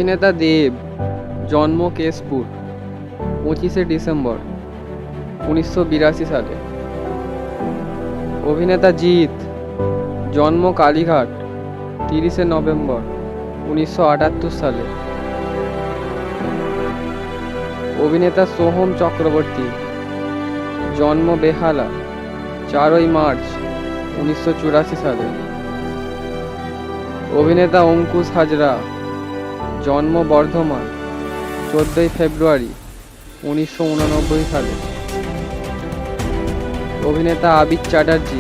অভিনেতা দেব, জন্ম কেশপুর, 25শে ডিসেম্বর 1982 সালে। অভিনেতা জিৎ, জন্ম কালীঘাট, 30শে নভেম্বর 1978 সালে। অভিনেতা সোহম চক্রবর্তী, জন্ম বেহালা, 4ই মার্চ 1984 সালে। অভিনেতা অঙ্কুশ হাজরা, জন্ম বর্ধমান, 14ই ফেব্রুয়ারি 1989 সালে। অভিনেতা আবির চ্যাটার্জি,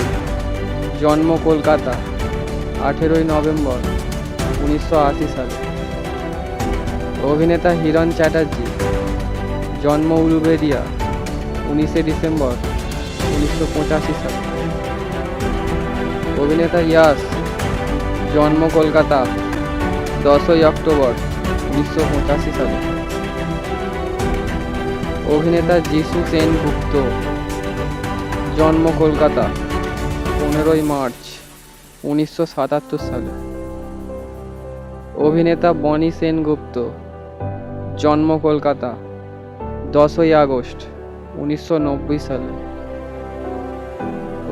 জন্ম কলকাতা, 18ই নভেম্বর 1980 সালে। অভিনেতা হিরণ চ্যাটার্জি, জন্ম উলুবেড়িয়া, 19শে ডিসেম্বর 1985 সালে। অভিনেতা ইয়াশ, জন্ম কলকাতা, 10ই অক্টোবর 1985 সালে। অভিনেতা যিশু সেনগুপ্ত, জন্ম কলকাতা, 15ই মার্চ 1977 সালে। অভিনেতা বনি সেনগুপ্ত, জন্ম কলকাতা, 10ই আগস্ট 1990 সালে।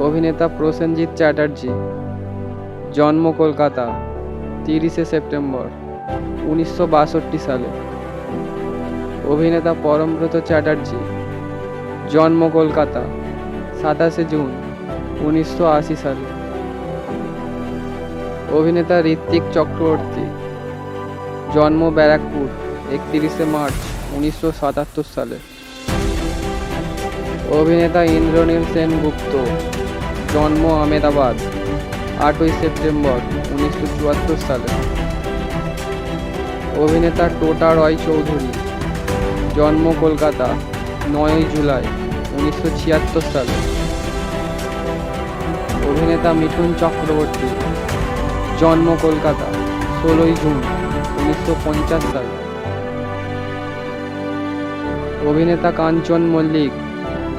অভিনেতা প্রসেনজিৎ চ্যাটার্জি, জন্ম কলকাতা, 30শে সেপ্টেম্বর 1962 সালে। অভিনেতা পরমব্রত চ্যাটার্জি, জন্ম কলকাতা, 27শে জুন 1980 সালে। অভিনেতা ঋত্বিক চক্রবর্তী, জন্ম ব্যারাকপুর, 31শে মার্চ 1977 সালে। অভিনেতা ইন্দ্রনীল সেনগুপ্ত, জন্ম আহমেদাবাদ, 8ই সেপ্টেম্বর 1974 সালে। অভিনেতা টোটা রয় চৌধুরী, জন্ম কলকাতা, 9ই জুলাই 1976 সালে। অভিনেতা মিঠুন চক্রবর্তী, জন্ম কলকাতা, 16ই জুন 1950 সালে। অভিনেতা কাঞ্চন মল্লিক,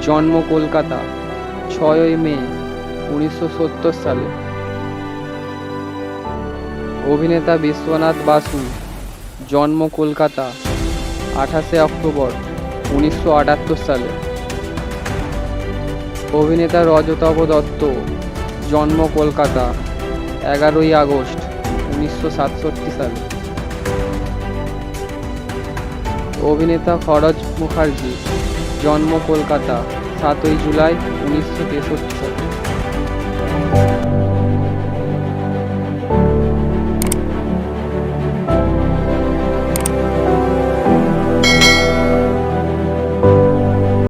জন্ম কলকাতা, 6ই মে 1970 সালে। অভিনেতা বিশ্বনাথ বাসু, জন্ম কলকাতা, 28শে অক্টোবর 1978 সালে। অভিনেতা রজতাভ দত্ত, জন্ম কলকাতা, 11ই আগস্ট 1967 সালে। অভিনেতা খরচ মুখার্জি, জন্ম কলকাতা, 7ই জুলাই 1963 সালে।